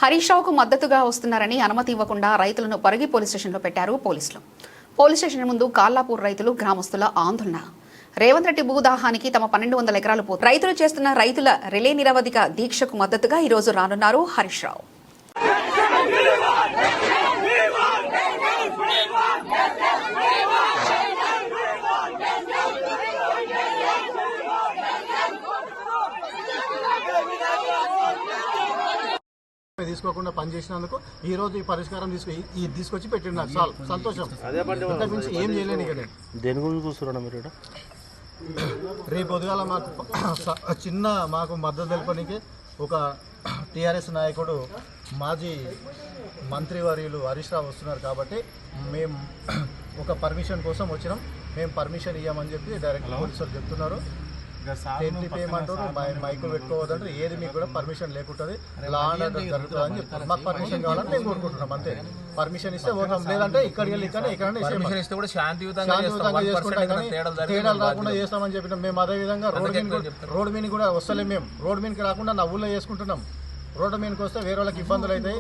హరీష్ రావుకు మద్దతుగా వస్తున్నారని అనుమతి ఇవ్వకుండా రైతులను పరిగి పోలీస్ స్టేషన్లో పెట్టారు పోలీసులు. పోలీస్ స్టేషన్ ముందు కాల్లాపూర్ రైతులు గ్రామస్తుల ఆందోళన. రేవంత్ రెడ్డి భూదాహానికి తమ 1200 ఎకరాలు రైతులు చేస్తున్న రైతుల రిలే నిరవధిక దీక్షకు మద్దతుగా ఈరోజు రానున్నారు హరీష్ రావు. తీసుకోకుండా పనిచేసినందుకు ఈ రోజు ఈ పరిష్కారం తీసుకొచ్చి పెట్టిండు. నాకు చాలా సంతోషం. అంతకుమించి ఏం చేయలేను. ఇక నేను దేని గురించి చూస్తున్నాను మీరు రేపు పొద్దుగాల మాకు మద్దతు తెలపడానికి ఒక టీఆర్ఎస్ నాయకుడు మాజీ మంత్రివర్యులు హరీష్ రావు వస్తున్నారు. కాబట్టి మేము ఒక పర్మిషన్ కోసం వచ్చినాం. మేము పర్మిషన్ ఇవ్వమని చెప్పి డైరెక్ట్ పోలీసులు చెప్తున్నారు. టెంట్ పేయమంటారు, మైకులు పెట్టుకోవద్దంటారు. ఏది మీకు కూడా పర్మిషన్ లేకుంటుంది, లా అండ్ ఆర్డర్ జరుగుతుందని చెప్తారు. మాకు పర్మిషన్ కావాలని మేము కోరుకుంటున్నాం. అంతే. పర్మిషన్ ఇస్తే పోతాం, లేదంటే ఇక్కడికి వెళ్ళి ఇక్కడ శాంతియుతంగా చేసుకుంటాం. కానీ తేడాలు రాకుండా చేస్తామని చెప్పినాం. మేము అదే విధంగా రోడ్ మీద కూడా వస్తలేం. మేము రోడ్ మీదకి రాకుండా నా ఊళ్ళో చేసుకుంటున్నాం. రోడ్డు మీదకి వస్తే వేరే వాళ్ళకి ఇబ్బందులు అవుతాయి,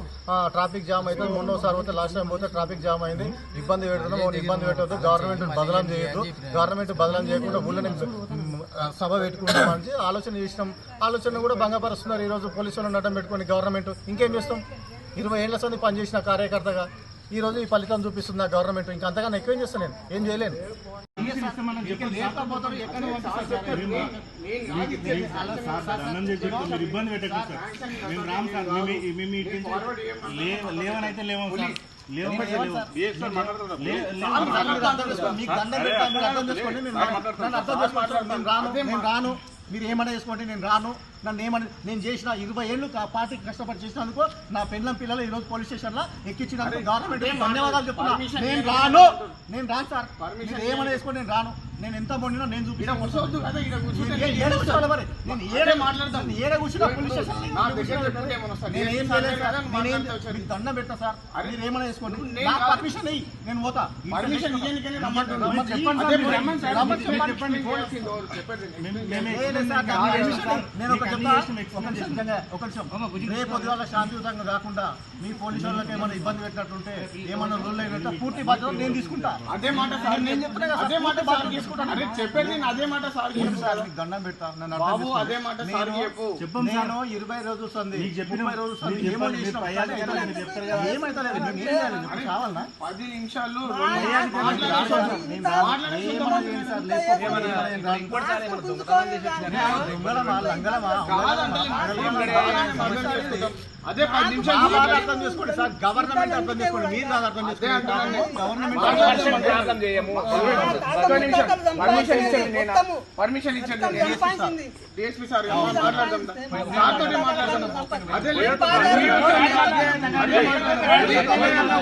ట్రాఫిక్ జామ్ అవుతుంది. మొన్నోసారి పోతే లాస్ట్ టైం పోతే ట్రాఫిక్ జామ్ అయింది, ఇబ్బంది పెడుతున్నాం. ఇబ్బంది పెట్టవద్దు, గవర్నమెంట్ బదలాం చేయొద్దు. గవర్నమెంట్ బదలాం చేయకుండా ఊళ్ళని సభ పెట్టుకుంటామని ఆలోచన చేసినాం. ఆలోచన కూడా భంగపరుస్తున్నారు ఈరోజు పోలీసులను నటం పెట్టుకుని గవర్నమెంట్. ఇంకేం చేస్తాం? 20 ఏళ్ల సంది పనిచేసిన కార్యకర్తగా ఈరోజు ఈ ఫలితం చూపిస్తుంది గవర్నమెంట్. ఇంకా అంతగానే ఎక్కువేం చేస్తాను, నేను ఏం చేయలేను. లేవనైతే లేవు సార్, రాను. మీరు ఏమన్నా చేసుకోండి, నేను రాను. నేను చేసిన 20 ఏళ్ళు పార్టీకి కష్టపడి చేసినందుకు నా పిల్లలు ఈరోజు పోలీస్ స్టేషన్లో ఎక్కించినందుకు గవర్నమెంట్ ధన్యవాదాలు చెప్తున్నా. నేను రాను సార్. మీరు ఏమన్నా చేసుకోండి, నేను రాను. నేను ఎంత మొండినో నేను చూపిస్తాను. ఏడే కూర్చున్నా పోలీస్ స్టేషన్ నేనేం చేయలేదు. మీకు దండం పెట్టా సార్. మీరు ఏమైనా వేసుకోండి, నాకు పర్మిషన్ ఇయ్యి, నేను పోతా. నేను ఒక రేపు పొద్దుగాల శాంతియుతంగా కాకుండా మీ పోలీసు వాళ్ళకి ఏమైనా ఇబ్బంది పెట్టినట్టుంటే, ఏమన్నా రూల్ అయినట్టు పూర్తి బాధ్యత నేను తీసుకుంటా. అదే మాట సార్, నేను చెప్తున్నా. అదే మాట బాధ్యత తీసుకుంటాను. చెప్పేది నేను అదే మాట సార్. దండం పెడతా. నేను 20 రోజులు వస్తుంది, 30 రోజులు వస్తుంది. ఏమైతే కావాలన్నా 10 నిమిషాలు అదే 10 నిమిషాలు అర్థం చేసుకోండి సార్. గవర్నమెంట్ అర్థం చేసుకోండి, మీరు కాదు అర్థం చేసుకోండి. పర్మిషన్ ఇచ్చండి. డిఎస్పీ సార్ మాట్లాడదాం. అదే